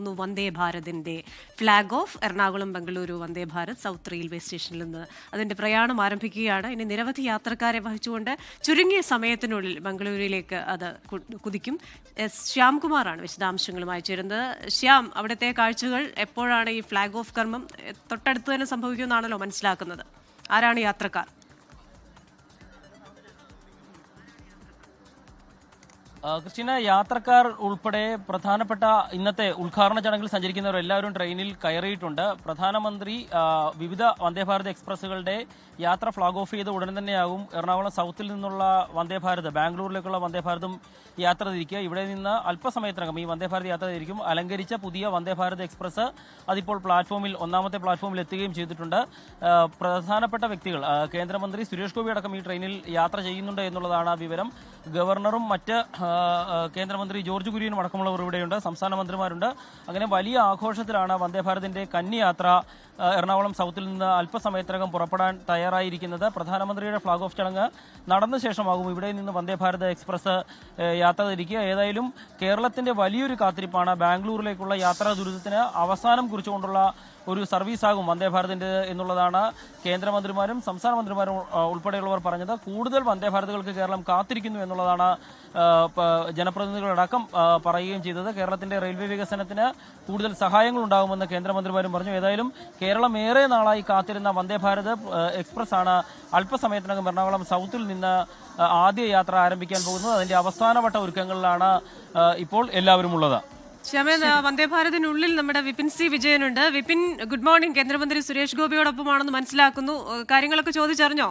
നടന്നു വന്ദേ ഭാരതിന്റെ flag off. Ernakulam Bengaluru Vande Bharat south railway സ്റ്റേഷനിൽ നിന്ന് അതിന്റെ പ്രയാണം ആരംഭിക്കുകയാണ്. ഇനി നിരവധി യാത്രക്കാരെ വഹിച്ചുകൊണ്ട് ചുരുങ്ങിയ സമയത്തിനുള്ളിൽ ബംഗളൂരുവിലേക്ക് അത് കുതിക്കും. ശ്യാംകുമാറാണ് വിശദാംശങ്ങളുമായി ചേരുന്നത്. ശ്യാം, അവിടുത്തെ കാഴ്ചകൾ എപ്പോഴാണ് ഈ ഫ്ളാഗ് ഓഫ് കർമ്മം? തൊട്ടടുത്ത് തന്നെ സംഭവിക്കുമെന്നാണല്ലോ മനസ്സിലാക്കുന്നത്. ആരാണ് യാത്രക്കാർ? ക്രിസ്റ്റീന, യാത്രക്കാർ ഉൾപ്പെടെ പ്രധാനപ്പെട്ട ഇന്നത്തെ ഉദ്ഘാടന ചടങ്ങിൽ സഞ്ചരിക്കുന്നവർ എല്ലാവരും ട്രെയിനിൽ കയറിയിട്ടുണ്ട്. പ്രധാനമന്ത്രി വിവിധ വന്ദേഭാരത് എക്സ്പ്രസുകളുടെ യാത്ര ഫ്ളാഗ് ഓഫ് ചെയ്ത് ഉടൻ തന്നെയാകും എറണാകുളം സൗത്തിൽ നിന്നുള്ള വന്ദേഭാരത് ബാംഗ്ലൂരിലേക്കുള്ള വന്ദേഭാരതും യാത്ര തിരിക്കുക. ഇവിടെ നിന്ന് അല്പസമയത്തിനകം ഈ വന്ദേഭാരത് യാത്ര തിരിക്കും. അലങ്കരിച്ച പുതിയ വന്ദേഭാരത് എക്സ്പ്രസ് അതിപ്പോൾ ഒന്നാമത്തെ പ്ലാറ്റ്ഫോമിൽ എത്തുകയും ചെയ്തിട്ടുണ്ട്. പ്രധാനപ്പെട്ട വ്യക്തികൾ, കേന്ദ്രമന്ത്രി സുരേഷ് ഗോപി അടക്കം ഈ ട്രെയിനിൽ യാത്ര ചെയ്യുന്നുണ്ട് എന്നുള്ളതാണ് വിവരം. ഗവർണറും മറ്റ് കേന്ദ്രമന്ത്രി ജോർജ് കുര്യനും അടക്കമുള്ളവർ ഇവിടെയുണ്ട്. സംസ്ഥാന മന്ത്രിമാരുണ്ട്. അങ്ങനെ വലിയ ആഘോഷത്തിലാണ് വന്ദേഭാരതിന്റെ കന്നിയാത്ര എറണാകുളം സൗത്തിൽ നിന്ന് അല്പസമയത്തിനകം പുറപ്പെടാൻ തയ്യാറായിരിക്കുന്നത്. പ്രധാനമന്ത്രിയുടെ ഫ്ളാഗ് ഓഫ് ചടങ്ങ് നടന്ന ശേഷമാകും ഇവിടെ നിന്ന് വന്ദേഭാരത് എക്സ്പ്രസ് യാത്ര തിരിക്കുക. ഏതായാലും കേരളത്തിന്റെ വലിയൊരു കാത്തിരിപ്പാണ്. ബാംഗ്ലൂരിലേക്കുള്ള യാത്രാ ദുരിതത്തിന് അവസാനം കുറിച്ചുകൊണ്ടുള്ള ഒരു സർവീസാകും വന്ദേഭാരതിൻ്റെ എന്നുള്ളതാണ് കേന്ദ്രമന്ത്രിമാരും സംസ്ഥാന മന്ത്രിമാരും ഉൾപ്പെടെയുള്ളവർ പറഞ്ഞത്. കൂടുതൽ വന്ദേഭാരതുകൾക്ക് കേരളം കാത്തിരിക്കുന്നു എന്നുള്ളതാണ് ജനപ്രതിനിധികളടക്കം പറയുകയും ചെയ്തത്. കേരളത്തിന്റെ റെയിൽവേ വികസനത്തിന് കൂടുതൽ സഹായങ്ങൾ ഉണ്ടാകുമെന്ന് കേന്ദ്രമന്ത്രിമാരും പറഞ്ഞു. ഏതായാലും കേരളം ഏറെ നാളായി കാത്തിരുന്ന വന്ദേഭാരത് എക്സ്പ്രസ് ആണ് അല്പസമയത്തിനകം എറണാകുളം സൗത്തിൽ നിന്ന് ആദ്യ യാത്ര ആരംഭിക്കാൻ പോകുന്നത്. അതിന്റെ അവസാനവട്ട ഒരുക്കങ്ങളിലാണ് ഇപ്പോൾ എല്ലാവരും ഉള്ളത്. ശ്യാമേൻ, വന്ദേഭാരതിനുള്ളിൽ നമ്മുടെ വിപിൻ സി വിജയനുണ്ട്. Vipin, good morning. കേന്ദ്രമന്ത്രി സുരേഷ് ഗോപിയോടൊപ്പമാണെന്ന് മനസ്സിലാക്കുന്നു. കാര്യങ്ങളൊക്കെ ചോദിച്ചറിഞ്ഞോ?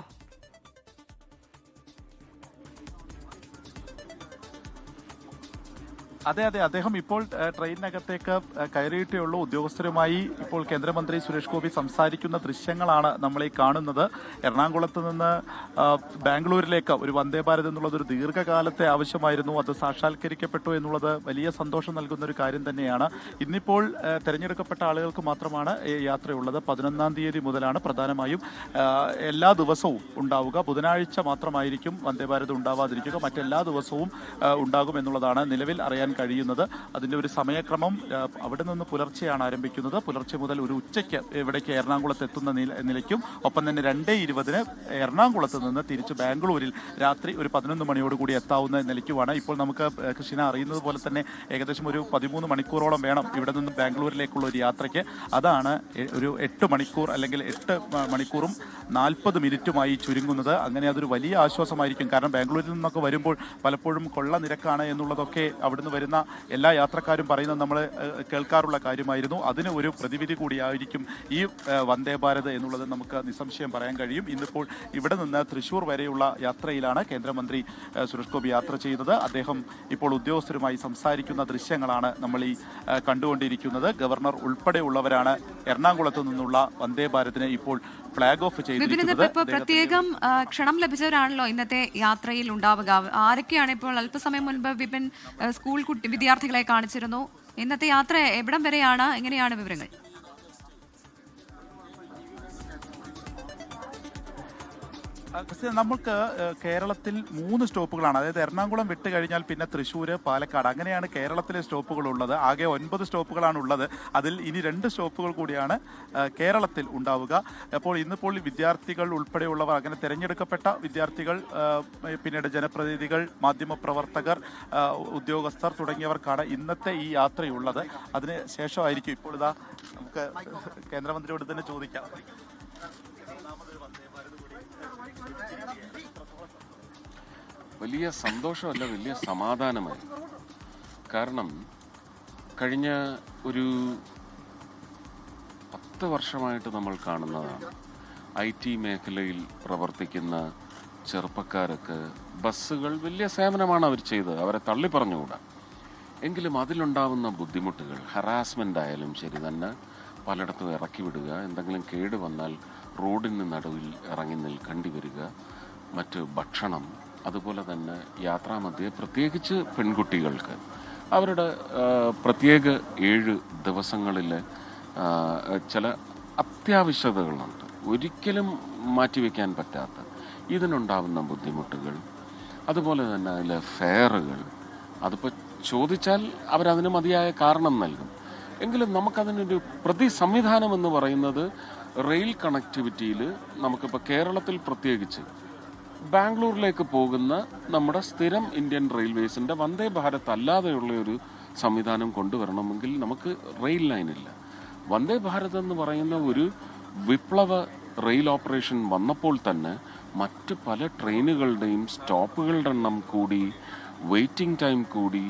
അതെ, അദ്ദേഹം ഇപ്പോൾ ട്രെയിനിനകത്തേക്ക് കയറിയിട്ടേ ഉള്ളൂ. ഉദ്യോഗസ്ഥരുമായി ഇപ്പോൾ കേന്ദ്രമന്ത്രി സുരേഷ് ഗോപി സംസാരിക്കുന്ന ദൃശ്യങ്ങളാണ് നമ്മൾ ഈ കാണുന്നത്. എറണാകുളത്ത് നിന്ന് ബാംഗ്ലൂരിലേക്ക് ഒരു വന്ദേ ഭാരത് എന്നുള്ളത് ഒരു ദീർഘകാലത്തെ ആവശ്യമായിരുന്നു. അത് സാക്ഷാത്കരിക്കപ്പെട്ടു എന്നുള്ളത് വലിയ സന്തോഷം നൽകുന്ന ഒരു കാര്യം തന്നെയാണ്. ഇന്നിപ്പോൾ തെരഞ്ഞെടുക്കപ്പെട്ട ആളുകൾക്ക് മാത്രമാണ് ഈ യാത്രയുള്ളത്. 11-ാം തീയതി മുതലാണ് പ്രധാനമായും എല്ലാ ദിവസവും ഉണ്ടാവുക. ബുധനാഴ്ച മാത്രമായിരിക്കും വന്ദേ ഭാരത് ഉണ്ടാവാതിരിക്കുക. മറ്റെല്ലാ ദിവസവും ഉണ്ടാകും എന്നുള്ളതാണ് നിലവിൽ അറിയാൻ കഴിയുന്നത്. അതിന്റെ ഒരു സമയക്രമം അവിടെ നിന്ന് പുലർച്ചെയാണ് ആരംഭിക്കുന്നത്. പുലർച്ചെ മുതൽ ഒരു ഉച്ചയ്ക്ക് ഇവിടേക്ക് എറണാകുളത്ത് എത്തുന്ന നിലയ്ക്കും ഒപ്പം തന്നെ 2:20 എറണാകുളത്ത് നിന്ന് തിരിച്ച് ബാംഗ്ലൂരിൽ രാത്രി ഒരു 11 മണിയോടുകൂടി എത്താവുന്ന നിലയ്ക്കുമാണ്. ഇപ്പോൾ നമുക്ക് കൃഷ്ണ അറിയുന്നത് പോലെ തന്നെ ഏകദേശം ഒരു 13 മണിക്കൂറോളം വേണം ഇവിടെ നിന്ന് ബാംഗ്ലൂരിലേക്കുള്ള ഒരു യാത്രയ്ക്ക്. അതാണ് ഒരു 8 മണിക്കൂർ അല്ലെങ്കിൽ 8 മണിക്കൂറും 40 മിനിറ്റുമായി ചുരുങ്ങുന്നത്. അങ്ങനെ അതൊരു വലിയ ആശ്വാസമായിരിക്കും. കാരണം ബാംഗ്ലൂരിൽ നിന്നൊക്കെ വരുമ്പോൾ പലപ്പോഴും കൊള്ള നിരക്കാണ് എന്നുള്ളതൊക്കെ അവിടുന്ന് വരുന്ന എല്ലാ യാത്രക്കാരും പറയുന്നത് നമ്മൾ കേൾക്കാറുള്ള കാര്യമായിരുന്നു. അതിന് ഒരു പ്രതിവിധി കൂടിയായിരിക്കും ഈ വന്ദേ ഭാരത് എന്നുള്ളത് നമുക്ക് നിസ്സംശയം പറയാൻ കഴിയും. ഇന്നിപ്പോൾ ഇവിടെ നിന്ന് തൃശ്ശൂർ വരെയുള്ള യാത്രയിലാണ് കേന്ദ്രമന്ത്രി സുരേഷ് ഗോപി യാത്ര ചെയ്യുന്നത്. അദ്ദേഹം ഇപ്പോൾ ഉദ്യോഗസ്ഥരുമായി സംസാരിക്കുന്ന ദൃശ്യങ്ങളാണ് നമ്മൾ ഈ കണ്ടുകൊണ്ടിരിക്കുന്നത്. ഗവർണർ ഉൾപ്പെടെയുള്ളവരാണ് എറണാകുളത്ത് നിന്നുള്ള വന്ദേ ഭാരതിനെ ഇപ്പോൾ ഫ്ളാഗ് ഓഫ് ചെയ്തിരിക്കുന്നത്. പ്രത്യേകം ക്ഷണം ലഭിച്ചവരാണല്ലോ ഇന്നത്തെ യാത്രയിൽ ഉണ്ടാവുക. ആരൊക്കെയാണ്? ഇപ്പോൾ അല്പസമയം മുൻപ് വിപിൻ സ്കൂൾ വിദ്യാർത്ഥികളെ കാണിച്ചിരുന്നു. ഇന്നത്തെ യാത്ര എവിടം വരെയാണ്? എങ്ങനെയാണ് വിവരങ്ങൾ? നമുക്ക് കേരളത്തിൽ 3 സ്റ്റോപ്പുകളാണ്. അതായത് എറണാകുളം വിട്ട് കഴിഞ്ഞാൽ പിന്നെ തൃശ്ശൂർ, പാലക്കാട്, അങ്ങനെയാണ് കേരളത്തിലെ സ്റ്റോപ്പുകൾ ഉള്ളത്. ആകെ 9 സ്റ്റോപ്പുകളാണ് ഉള്ളത്. അതിൽ ഇനി 2 സ്റ്റോപ്പുകൾ കൂടിയാണ് കേരളത്തിൽ ഉണ്ടാവുക. അപ്പോൾ ഇന്നിപ്പോൾ വിദ്യാർത്ഥികൾ ഉൾപ്പെടെയുള്ളവർ, അങ്ങനെ തിരഞ്ഞെടുക്കപ്പെട്ട വിദ്യാർത്ഥികൾ, പിന്നീട് ജനപ്രതിനിധികൾ, മാധ്യമപ്രവർത്തകർ, ഉദ്യോഗസ്ഥർ തുടങ്ങിയവർക്കാണ് ഇന്നത്തെ ഈ യാത്രയുള്ളത്. അതിന് ശേഷമായിരിക്കും ഇപ്പോൾ ഇതാ നമുക്ക് കേന്ദ്രമന്ത്രിയോട് തന്നെ ചോദിക്കാം. വലിയ സന്തോഷമല്ല, വലിയ സമാധാനമായി. കാരണം കഴിഞ്ഞ ഒരു 10 വർഷമായിട്ട് നമ്മൾ കാണുന്നതാണ്, IT മേഖലയിൽ പ്രവർത്തിക്കുന്ന ചെറുപ്പക്കാരൊക്കെ ബസ്സുകൾ വലിയ സേവനമാണ് അവർ ചെയ്തത്, അവരെ തള്ളി പറഞ്ഞുകൂടാ. എങ്കിലും അതിലുണ്ടാവുന്ന ബുദ്ധിമുട്ടുകൾ, ഹറാസ്മെൻ്റ് ആയാലും ശരി തന്നെ, പലയിടത്തും ഇറക്കി വിടുക, എന്തെങ്കിലും കേട് വന്നാൽ റോഡിന് നടുവിൽ ഇറങ്ങി നിൽക്കേണ്ടി വരിക, മറ്റ് ഭക്ഷണം, അതുപോലെ തന്നെ യാത്രാമധ്യേ പ്രത്യേകിച്ച് പെൺകുട്ടികൾക്ക് അവരുടെ പ്രത്യേക 7 ദിവസങ്ങളിൽ ചില അത്യാവശ്യതകളുണ്ട്, ഒരിക്കലും മാറ്റിവെക്കാൻ പറ്റാത്ത. ഇതിനുണ്ടാവുന്ന ബുദ്ധിമുട്ടുകൾ, അതുപോലെ തന്നെ അതിലെ ഫെയറുകൾ, അതിപ്പോൾ ചോദിച്ചാൽ അവരതിന് മതിയായ കാരണം നൽകും. എങ്കിലും നമുക്കതിനൊരു സംവിധാനം എന്ന് പറയുന്നത് റെയിൽ കണക്ടിവിറ്റിയിൽ നമുക്കിപ്പോൾ കേരളത്തിൽ പ്രത്യേകിച്ച് ബാംഗ്ലൂരിലേക്ക് പോകുന്ന നമ്മുടെ സ്ഥിരം ഇന്ത്യൻ റെയിൽവേസിൻ്റെ വന്ദേ ഭാരത് അല്ലാതെയുള്ള ഒരു സംവിധാനം കൊണ്ടുവരണമെങ്കിൽ നമുക്ക് റെയിൽ ലൈനില്ല. വന്ദേ ഭാരത് എന്ന് പറയുന്ന ഒരു വിപ്ലവ റെയിൽ ഓപ്പറേഷൻ വന്നപ്പോൾ തന്നെ മറ്റ് പല ട്രെയിനുകളുടെയും സ്റ്റോപ്പുകളുടെ എണ്ണം കൂടി, വെയിറ്റിംഗ് ടൈം കൂടി,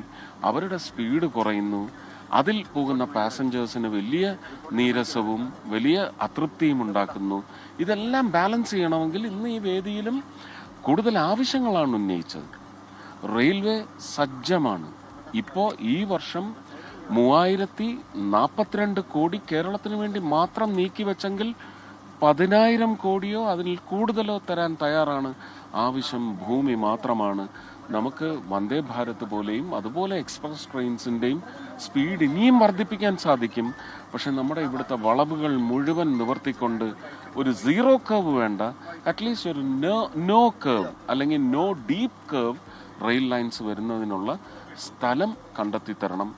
അവരുടെ സ്പീഡ് കുറയുന്നു. അതിൽ പോകുന്ന പാസഞ്ചേഴ്സിന് വലിയ നീരസവും വലിയ അതൃപ്തിയും ഉണ്ടാക്കുന്നു. ഇതെല്ലാം ബാലൻസ് ചെയ്യണമെങ്കിൽ ഇന്ന് ഈ വേദിയിലും കൂടുതൽ ആവശ്യങ്ങളാണ് ഉന്നയിച്ചത്. റെയിൽവേ സജ്ജമാണ്. ഇപ്പോൾ ഈ വർഷം 3042 കോടി കേരളത്തിന് വേണ്ടി മാത്രം നീക്കിവെച്ചെങ്കിൽ 10,000 കോടിയോ അതിൽ കൂടുതലോ തരാൻ തയ്യാറാണ്. ആവശ്യം ഭൂമി മാത്രമാണ്. നമുക്ക് വന്ദേ ഭാരത് പോലെയും അതുപോലെ എക്സ്പ്രസ് ട്രെയിൻസിൻ്റെയും സ്പീഡ് ഇനിയും വർദ്ധിപ്പിക്കാൻ സാധിക്കും. പക്ഷെ നമ്മുടെ ഇവിടുത്തെ വളവുകൾ മുഴുവൻ നിവർത്തിക്കൊണ്ട് ഒരു സീറോ കർവ് വേണ്ട, അറ്റ്ലീസ്റ്റ് ഒരു നോ കർവ് അല്ലെങ്കിൽ no deep curve rail lines വരുന്നതിനുള്ള സ്ഥലം കണ്ടെത്തി തരണം.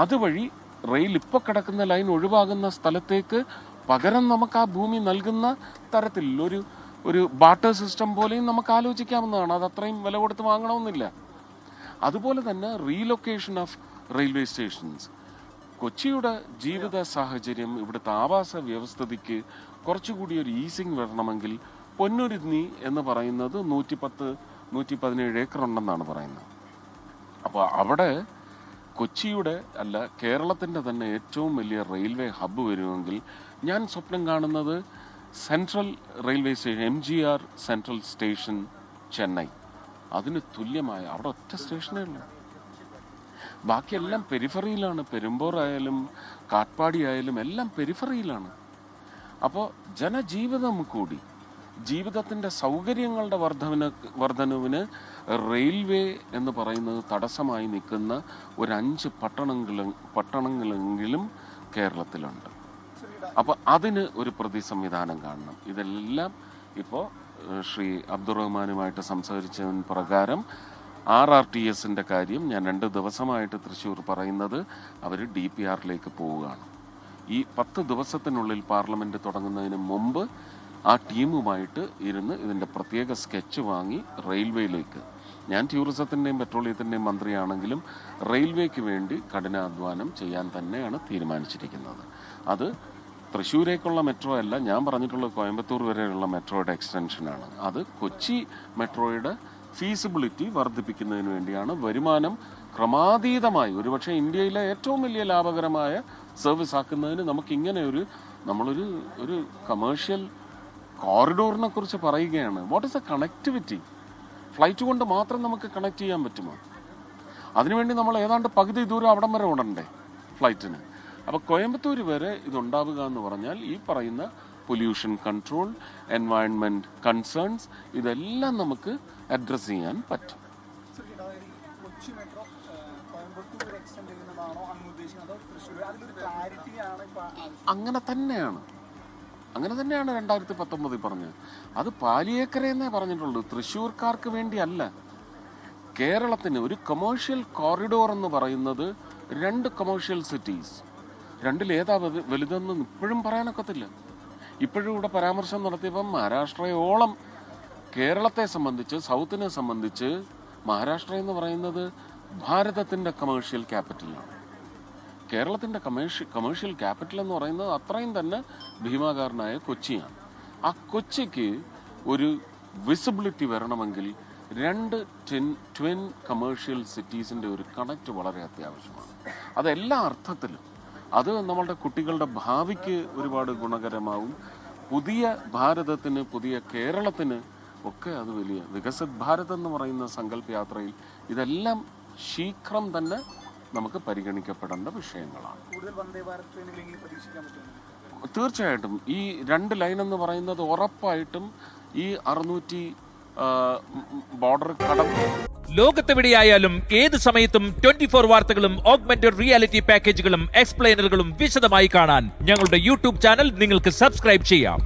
അതുവഴി റെയിൽ ഇപ്പോൾ കിടക്കുന്ന ലൈൻ ഒഴിവാകുന്ന സ്ഥലത്തേക്ക് പകരം നമുക്ക് ആ ഭൂമി നൽകുന്ന തരത്തിൽ ഒരു ബാർട്ടർ സിസ്റ്റം പോലെയും നമുക്ക് ആലോചിക്കാവുന്നതാണ്. അത് അത്രയും വില കൊടുത്ത് വാങ്ങണമെന്നില്ല. അതുപോലെ തന്നെ റീലൊക്കേഷൻ ഓഫ് റെയിൽവേ സ്റ്റേഷൻസ്. കൊച്ചിയുടെ ജീവിത സാഹചര്യം, ഇവിടുത്തെ ആവാസ വ്യവസ്ഥിതിക്ക് കുറച്ചുകൂടി ഒരു ഈസിങ് വരണമെങ്കിൽ പൊന്നുരുന്നി എന്ന് പറയുന്നത് 117 ഏക്കർ ഉണ്ടെന്നാണ് പറയുന്നത്. അപ്പോൾ അവിടെ കൊച്ചിയുടെ അല്ല കേരളത്തിൻ്റെ തന്നെ ഏറ്റവും വലിയ റെയിൽവേ ഹബ്ബ് വരുമെങ്കിൽ ഞാൻ സ്വപ്നം കാണുന്നത് central railway station, MGR central station Chennai, അതിന് തുല്യമായ അവിടെ ഒറ്റ സ്റ്റേഷനേ ഉള്ളൂ. ബാക്കിയെല്ലാം പെരിഫറിയിലാണ്. പെരുമ്പോർ ആയാലും കാട്ട്പാടി ആയാലും എല്ലാം പെരിഫറിയിലാണ്. അപ്പോൾ ജനജീവിതം കൂടി, ജീവിതത്തിൻ്റെ സൗകര്യങ്ങളുടെ വർധനവിന് റെയിൽവേ എന്ന് പറയുന്നത് തടസ്സമായി നിൽക്കുന്ന ഒരു 5 പട്ടണങ്ങളെങ്കിലും കേരളത്തിലുണ്ട്. അപ്പോൾ അതിന് ഒരു സംവിധാനം കാണണം. ഇതെല്ലാം ഇപ്പോൾ ശ്രീ അബ്ദുറഹ്മാനുമായിട്ട് സംസാരിച്ചതിന് പ്രകാരം RRTSൻ്റെ കാര്യം ഞാൻ 2 ദിവസമായിട്ട് തൃശ്ശൂർ പറയുന്നത് അവർ DPRലേക്ക് പോവുകയാണ്. ഈ 10 ദിവസത്തിനുള്ളിൽ പാർലമെൻറ്റ് തുടങ്ങുന്നതിന് മുമ്പ് ആ ടീമുമായിട്ട് ഇരുന്ന് ഇതിൻ്റെ പ്രത്യേക സ്കെച്ച് വാങ്ങി റെയിൽവേയിലേക്ക്, ഞാൻ ടൂറിസത്തിൻ്റെയും പെട്രോളിയത്തിൻ്റെയും മന്ത്രിയാണെങ്കിലും റെയിൽവേക്ക് വേണ്ടി കഠിനാധ്വാനം ചെയ്യാൻ തന്നെയാണ് തീരുമാനിച്ചിരിക്കുന്നത്. അത് തൃശ്ശൂരേക്കുള്ള മെട്രോ അല്ല, ഞാൻ പറഞ്ഞിട്ടുള്ള കോയമ്പത്തൂർ വരെയുള്ള മെട്രോയുടെ എക്സ്റ്റൻഷനാണ്. അത് കൊച്ചി മെട്രോയുടെ ഫീസിബിലിറ്റി വർദ്ധിപ്പിക്കുന്നതിന് വേണ്ടിയാണ്. വരുമാനം ക്രമാതീതമായി ഒരുപക്ഷെ ഇന്ത്യയിലെ ഏറ്റവും വലിയ ലാഭകരമായ സർവീസ് ആക്കുന്നതിന് നമുക്കിങ്ങനെ നമ്മളൊരു കമേഴ്ഷ്യൽ കോറിഡോറിനെ കുറിച്ച് പറയുകയാണ്. What is A connectivity? Flight കൊണ്ട് മാത്രം നമുക്ക് കണക്ട് ചെയ്യാൻ പറ്റുമോ? അതിനുവേണ്ടി നമ്മൾ ഏതാണ്ട് പകുതി ദൂരം അവിടം വരെ ഓടണ്ടേ ഫ്ലൈറ്റിന്? അപ്പോൾ കോയമ്പത്തൂർ വരെ ഇതുണ്ടാവുക എന്ന് പറഞ്ഞാൽ ഈ പറയുന്ന പൊല്യൂഷൻ കൺട്രോൾ, എൻവയൺമെൻറ്റ് കൺസേൺസ്, ഇതെല്ലാം നമുക്ക് അഡ്രസ്സ് ചെയ്യാൻ പറ്റും. അങ്ങനെ തന്നെയാണ് 2019 പറഞ്ഞത്. അത് പാലിയേക്കരയെന്നേ പറഞ്ഞിട്ടുള്ളൂ, തൃശ്ശൂർക്കാർക്ക് വേണ്ടിയല്ല. കേരളത്തിന് ഒരു കൊമേഴ്ഷ്യൽ കോറിഡോർ എന്ന് പറയുന്നത് 2 കൊമേഴ്ഷ്യൽ സിറ്റീസ്, 2 ഏതാ വലുതെന്ന് ഇപ്പോഴും പറയാനൊക്കത്തില്ല. ഇപ്പോഴും ഇവിടെ പരാമർശം നടത്തിയപ്പം മഹാരാഷ്ട്രയോളം കേരളത്തെ സംബന്ധിച്ച്, സൗത്തിനെ സംബന്ധിച്ച് മഹാരാഷ്ട്ര എന്ന് പറയുന്നത് ഭാരതത്തിൻ്റെ കമേഴ്ഷ്യൽ ക്യാപിറ്റലാണ്. കേരളത്തിൻ്റെ കമേഴ്ഷ്യൽ ക്യാപിറ്റൽ എന്ന് പറയുന്നത് അത്രയും തന്നെ ഭീമാകാരനായ കൊച്ചിയാണ്. ആ കൊച്ചിക്ക് ഒരു വിസിബിലിറ്റി വരണമെങ്കിൽ 2 ട്വിൻ കമേഴ്ഷ്യൽ സിറ്റീസിൻ്റെ ഒരു കണക്റ്റ് വളരെ അത്യാവശ്യമാണ്. അതെല്ലാ അർത്ഥത്തിലും അത് നമ്മളുടെ കുട്ടികളുടെ ഭാവിക്ക് ഒരുപാട് ഗുണകരമാവും. പുതിയ ഭാരതത്തിന്, പുതിയ കേരളത്തിന് ഒക്കെ അത് വലിയ വികസിത് ഭാരത് എന്ന് പറയുന്ന സങ്കല്പയാത്രയിൽ ഇതെല്ലാം ശീഘ്രം തന്നെ നമുക്ക് പരിഗണിക്കപ്പെടേണ്ട വിഷയങ്ങളാണ്. തീർച്ചയായിട്ടും ഈ 2 ലൈൻ എന്ന് പറയുന്നത് ഉറപ്പായിട്ടും ഈ 600 ബോർഡർ കടന്ന് ലോകത്തെവിടെയായാലും ഏത് സമയത്തും 24 വാർത്തകളും ഓഗ്മെന്റഡ് റിയാലിറ്റി പാക്കേജുകളും എക്സ്പ്ലെയിനറുകളും വിശദമായി കാണാൻ ഞങ്ങളുടെ യൂട്യൂബ് ചാനൽ നിങ്ങൾക്ക് സബ്സ്ക്രൈബ് ചെയ്യാം.